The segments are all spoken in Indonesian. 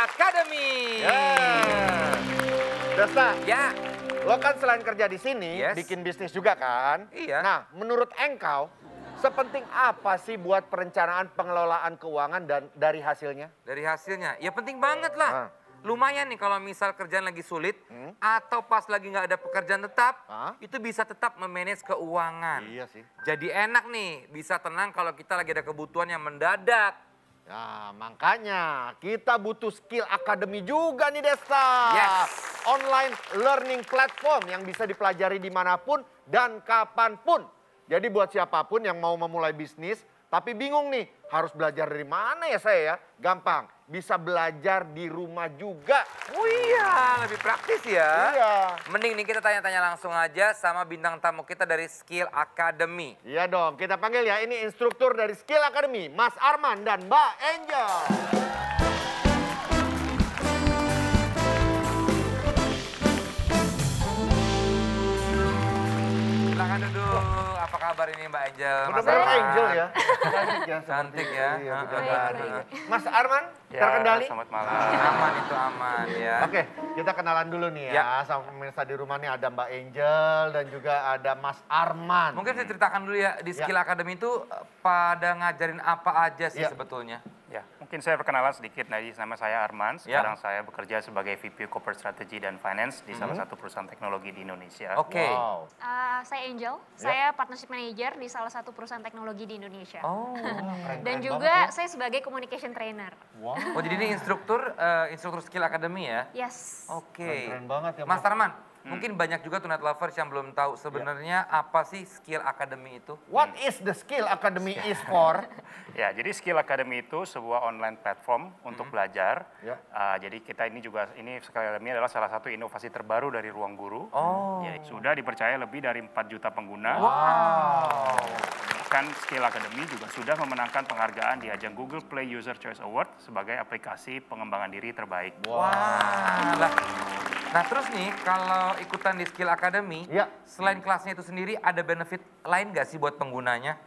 Academy. Desta, Ya. lo kan selain kerja di sini, Yes. bikin bisnis juga kan? Iya. Nah, menurut engkau, sepenting apa sih buat perencanaan pengelolaan keuangan dan dari hasilnya? Dari hasilnya, ya penting banget lah. Lumayan nih kalau misal kerjaan lagi sulit atau pas lagi nggak ada pekerjaan tetap, itu bisa tetap memanage keuangan. Iya sih. Jadi enak nih, bisa tenang kalau kita lagi ada kebutuhan yang mendadak. Nah, makanya kita butuh skill academy juga nih Desta. Yes. Online learning platform yang bisa dipelajari dimanapun dan kapanpun. Jadi buat siapapun yang mau memulai bisnis, tapi bingung nih, harus belajar dari mana ya saya ya? Gampang, bisa belajar di rumah juga. Oh iya, lebih praktis ya. Iya. Mending nih kita tanya-tanya langsung aja sama bintang tamu kita dari Skill Academy. Iya dong, kita panggil ya, ini instruktur dari Skill Academy, Mas Arman dan Mbak Angel. Silakan duduk. Apa kabar ini Mbak Angel? Mas Bener-bener Arman? Angel ya. Cantik ya. Cantik ya. Iya, Heeh. bidadari. Mas Arman, terkendali? Selamat malam. Aman itu aman ya. Oke, kita kenalan dulu nih ya. Sama pemirsa di rumah nih ada Mbak Angel dan juga ada Mas Arman. Mungkin saya ceritakan dulu ya, di Skill Academy itu pada ngajarin apa aja sih Ya. sebetulnya? Ya, mungkin saya perkenalan sedikit. Nama saya Arman. Sekarang saya bekerja sebagai VP Corporate Strategy dan Finance di salah satu perusahaan teknologi di Indonesia. Oke. Wow. Saya Angel, saya Partnership Manager di salah satu perusahaan teknologi di Indonesia. Oh. Dan juga saya sebagai Communication Trainer. Wow. Oh jadi ini instruktur Skill Academy ya? Yes. Oke. Keren banget ya Mas Arman, mungkin banyak juga tunet lovers yang belum tahu sebenarnya apa sih Skill Academy itu? What is the Skill Academy is for? Ya, jadi Skill Academy itu sebuah online platform untuk belajar. Ya. Jadi kita ini Skill Academy adalah salah satu inovasi terbaru dari Ruang Guru. Oh. Jadi sudah dipercaya lebih dari 4 juta pengguna. Wow. Bahkan Skill Academy juga sudah memenangkan penghargaan di ajang Google Play User Choice Award sebagai aplikasi pengembangan diri terbaik. Wah. Nah terus nih kalau ikutan di Skill Academy, Ya. selain kelasnya itu sendiri ada benefit lain nggak sih buat penggunanya?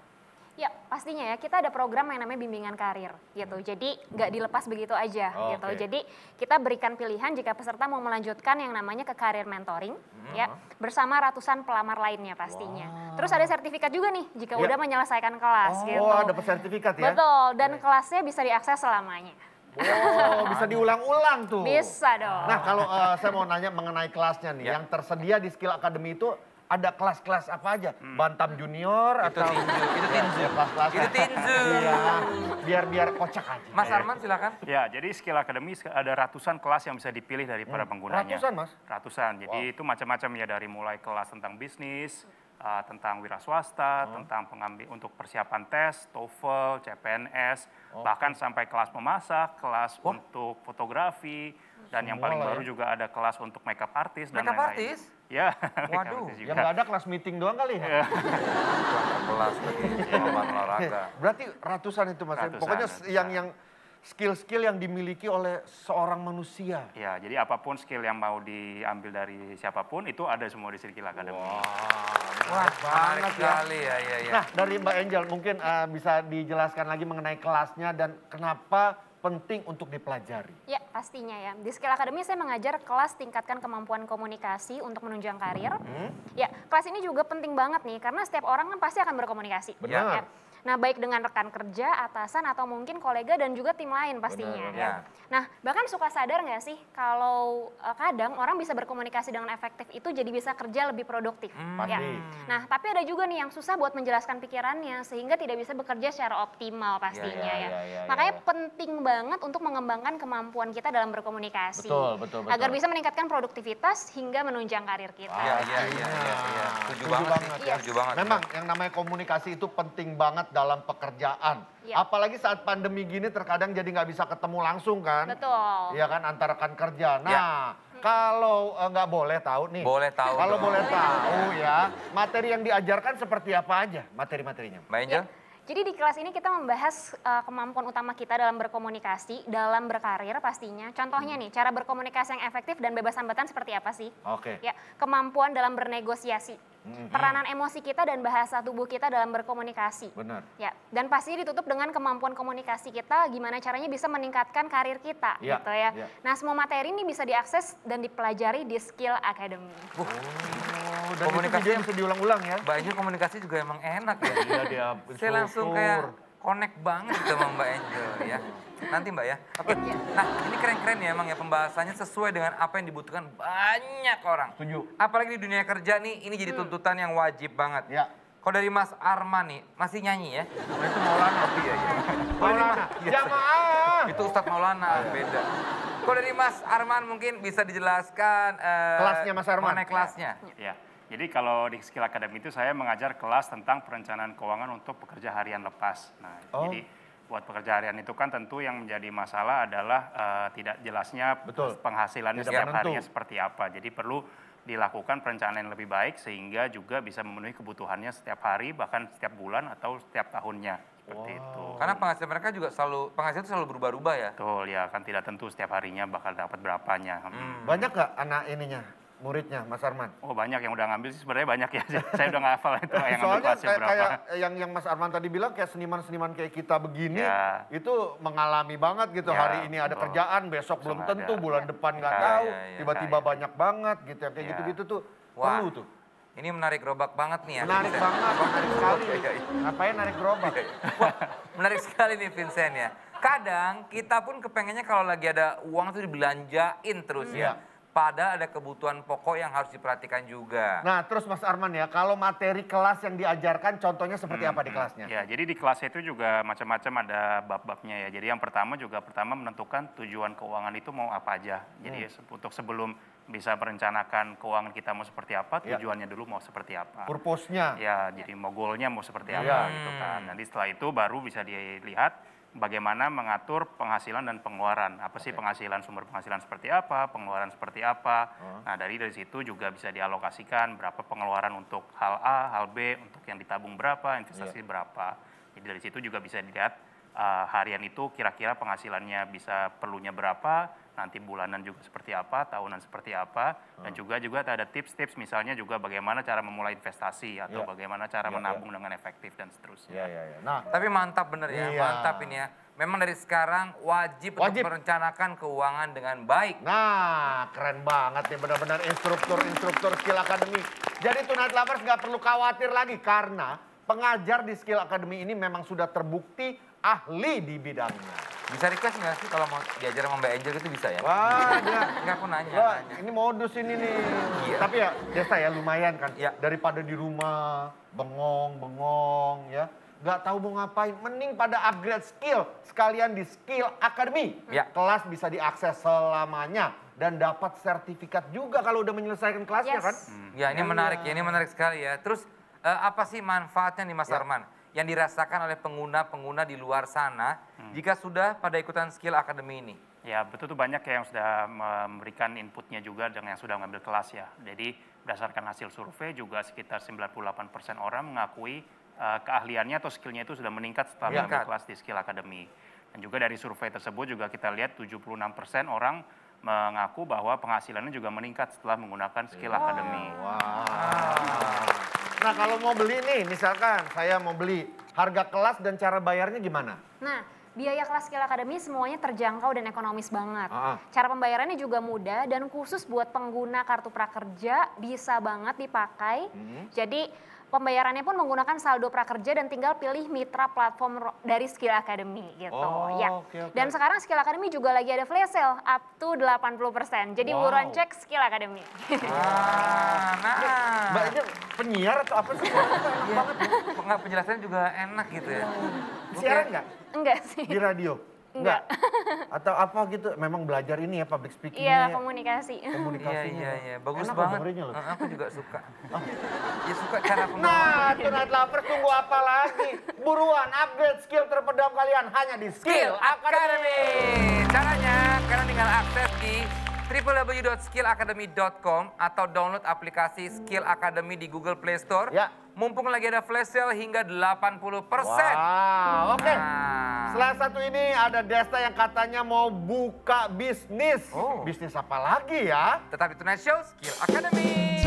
Ya, pastinya ya. Kita ada program yang namanya bimbingan karir gitu. Jadi nggak dilepas begitu aja Oh, gitu. oke. Jadi kita berikan pilihan jika peserta mau melanjutkan yang namanya ke karir mentoring ya bersama ratusan pelamar lainnya pastinya. Terus ada sertifikat juga nih jika Ya. udah menyelesaikan kelas gitu. Oh, ada sertifikat ya? Betul, dan kelasnya bisa diakses selamanya. Oh, bisa diulang-ulang tuh. Bisa dong. Nah, kalau saya mau nanya mengenai kelasnya nih, Ya. yang tersedia di Skill Academy itu ada kelas-kelas apa aja? Bantam junior Itu atau tinju, itu tinju. Ya, kelas-kelas. Itu tinju. Iya, biar kocak aja. Mas Arman silakan. Ya, jadi Skill Academy ada ratusan kelas yang bisa dipilih dari para penggunanya. Ratusan, Mas? Ratusan. Jadi itu macam-macam ya, dari mulai kelas tentang bisnis, tentang wira swasta, tentang untuk persiapan tes, TOEFL, CPNS, bahkan sampai kelas memasak, kelas untuk fotografi, dan yang paling Semua lah baru ya. juga ada kelas untuk makeup artist dan Makeup lain-lain. artist? Ya, Waduh, makeup artist juga. Yang nggak ada kelas meeting doang kali ya? Kelas lagi, pengembangan olahraga. Berarti ratusan itu Mas. Ratusan, Pokoknya ratusan. yang skill-skill yang dimiliki oleh seorang manusia. Ya, jadi apapun skill yang mau diambil dari siapapun itu ada semua di Skill Academy. Wah, menarik banget ya. sekali ya, ya. Nah, dari Mbak Angel mungkin bisa dijelaskan lagi mengenai kelasnya dan kenapa penting untuk dipelajari. Ya, pastinya ya. Di Skill Academy saya mengajar kelas tingkatkan kemampuan komunikasi untuk menunjang karir. Ya, kelas ini juga penting banget nih karena setiap orang kan pasti akan berkomunikasi. Benar. Ya. Nah, baik dengan rekan kerja, atasan, atau mungkin kolega dan juga tim lain pastinya. Benar, Ya. Nah, bahkan suka sadar nggak sih kalau kadang orang bisa berkomunikasi dengan efektif itu jadi bisa kerja lebih produktif. Ya. Pasti. Nah, tapi ada juga nih yang susah buat menjelaskan pikirannya sehingga tidak bisa bekerja secara optimal pastinya ya. Makanya penting banget untuk mengembangkan kemampuan kita dalam berkomunikasi. Betul. Agar bisa meningkatkan produktivitas hingga menunjang karir kita. Iya. Setuju banget sih. ya. Setuju banget. Memang yang namanya komunikasi itu penting banget dalam pekerjaan. Iya. Apalagi saat pandemi gini terkadang jadi nggak bisa ketemu langsung kan. Betul. Iya kan, antara rekan kerja. Nah, kalau nggak boleh tahu nih. Boleh tahu Kalau dong. boleh tahu ya, materi yang diajarkan seperti apa aja materi-materinya? Mbak Angel? Jadi di kelas ini kita membahas kemampuan utama kita dalam berkomunikasi, dalam berkarir pastinya. Contohnya nih, cara berkomunikasi yang efektif dan bebas hambatan seperti apa sih? Oke. Ya, kemampuan dalam bernegosiasi, peranan emosi kita dan bahasa tubuh kita dalam berkomunikasi. Benar. Ya, dan pasti ditutup dengan kemampuan komunikasi kita, gimana caranya bisa meningkatkan karir kita, Ya, gitu ya. ya. Nah, semua materi ini bisa diakses dan dipelajari di Skill Academy. Dan Komunikasi itu bisa diulang-ulang ya. Mbak Angel komunikasi juga emang enak ya. Iya dia. Saya langsung kayak connect banget gitu sama Mbak Angel ya. Nanti Mbak ya. Oke. Nah ini keren-keren ya emang ya pembahasannya sesuai dengan apa yang dibutuhkan banyak orang. Setuju. Apalagi di dunia kerja nih ini jadi tuntutan yang wajib banget. Ya. Kalau dari Mas Arman nih masih nyanyi ya? Itu Maulana. Iya iya. Maulana. Jamaah. Itu Ustadz Maulana beda. Kalau dari Mas Arman mungkin bisa dijelaskan Kelasnya Mas Arman. Mengenai kelasnya. Ya, jadi kalau di Skill Academy itu saya mengajar kelas tentang perencanaan keuangan untuk pekerja harian lepas. Nah, jadi buat pekerja harian itu kan tentu yang menjadi masalah adalah tidak jelasnya penghasilannya Tidak setiap menentu. harinya seperti apa. Jadi perlu dilakukan perencanaan yang lebih baik sehingga juga bisa memenuhi kebutuhannya setiap hari, bahkan setiap bulan atau setiap tahunnya. Seperti itu. Karena penghasilan mereka juga penghasilan itu selalu berubah-ubah ya. Betul, ya kan tidak tentu setiap harinya bakal dapat berapanya. Banyak gak anak ininya, muridnya Mas Arman? Oh banyak yang udah ngambil sih, sebenarnya banyak ya. Saya udah nggak hafal itu yang ngambil Soalnya kelasnya berapa. kayak yang Mas Arman tadi bilang kayak seniman-seniman kayak kita begini, Ya. itu mengalami banget gitu. Ya, Hari ini ada betul. kerjaan, besok Besok belum nggak tentu, ada. bulan depan nggak Ya, tahu, ya, ya. tiba-tiba Ya. banyak banget gitu. Kayak Ya. gitu-gitu tuh Wah. perlu tuh. Ini menarik gerobak banget nih ya. Menarik Vincent. banget, menarik sekali. Iya, iya. Ngapain narik gerobak? Wah, menarik sekali nih Vincent ya. Kadang kita pun kepengennya kalau lagi ada uang tuh dibelanjain terus ya. Padahal ada kebutuhan pokok yang harus diperhatikan juga. Nah terus Mas Arman ya, kalau materi kelas yang diajarkan contohnya seperti apa di kelasnya? Ya, jadi di kelas itu juga macam-macam ada bab-babnya ya. Jadi yang pertama menentukan tujuan keuangan itu mau apa aja. Jadi untuk sebelum bisa merencanakan keuangan kita mau seperti apa, tujuannya dulu mau seperti apa. Purpose-nya? Ya, jadi mau goalnya mau seperti apa gitu kan. Nanti setelah itu baru bisa dilihat bagaimana mengatur penghasilan dan pengeluaran. Apa sih penghasilan, sumber penghasilan seperti apa, pengeluaran seperti apa. Nah dari situ juga bisa dialokasikan berapa pengeluaran untuk hal A, hal B, untuk yang ditabung berapa, investasi berapa. Jadi dari situ juga bisa dilihat harian itu kira-kira penghasilannya bisa perlunya berapa, nanti bulanan juga seperti apa, tahunan seperti apa, dan juga ada tips-tips misalnya juga bagaimana cara memulai investasi atau bagaimana cara menabung dengan efektif dan seterusnya. Nah, Tapi mantap bener ya, Iya. mantap ini ya. Memang dari sekarang wajib untuk merencanakan keuangan dengan baik. Nah, keren banget nih benar-benar instruktur Skill Academy. Jadi Tonight Lovers nggak perlu khawatir lagi karena pengajar di Skill Academy ini memang sudah terbukti ahli di bidangnya. Bisa request nggak sih kalau mau diajar sama Mbak Angel itu bisa ya? Wah, dia. Enggak, aku nanya. Wah, nanya. ini modus ini nih. Iya. Tapi ya, Desta ya lumayan kan. Iya. Daripada di rumah bengong ya. Nggak tahu mau ngapain. Mending pada upgrade skill sekalian di Skill Academy. Iya. Kelas bisa diakses selamanya dan dapat sertifikat juga kalau udah menyelesaikan kelasnya kan. Ya ini menarik ya, ini menarik sekali ya. Terus apa sih manfaatnya nih Mas Arman yang dirasakan oleh pengguna-pengguna di luar sana jika sudah pada ikutan Skill Academy ini? Ya betul tuh banyak ya yang sudah memberikan inputnya juga dengan yang sudah mengambil kelas ya. Jadi berdasarkan hasil survei juga sekitar 98% orang mengakui keahliannya atau skillnya itu sudah meningkat setelah mengambil kelas di Skill Academy. Dan juga dari survei tersebut juga kita lihat 76% orang mengaku bahwa penghasilannya juga meningkat setelah menggunakan Skill Academy. Nah kalau mau beli nih, misalkan saya mau beli, harga kelas dan cara bayarnya gimana? Nah, biaya kelas Skill Academy semuanya terjangkau dan ekonomis banget. Ah. Cara pembayarannya juga mudah dan khusus buat pengguna kartu prakerja bisa banget dipakai. Jadi pembayarannya pun menggunakan saldo prakerja dan tinggal pilih mitra platform dari Skill Academy gitu. Oke. Dan sekarang Skill Academy juga lagi ada flash sale up to 80%. Jadi buruan cek Skill Academy. Mbak Angel penyiar atau apa sih? Enggak, penjelasannya juga enak gitu ya. Siaran nggak? Enggak sih. Di radio? Enggak. Atau apa gitu? Memang belajar ini ya public Iya, speakingnya. komunikasi. Komunikasinya. Iya, bagus Enak banget. dengerinnya loh. Aku juga suka. Ya suka cara Nah, Tonight Lovers tunggu apa lagi? Buruan upgrade skill terpendam kalian hanya di Skill Academy. Caranya kalian tinggal akses di www.skillacademy.com atau download aplikasi Skill Academy di Google Play Store. Ya. Mumpung lagi ada flash sale hingga 80%. Wow, oke. Nah. Setelah satu ini ada Desta yang katanya mau buka bisnis. Oh. Bisnis apa lagi ya? Tetap di Tonight Show Skill Academy.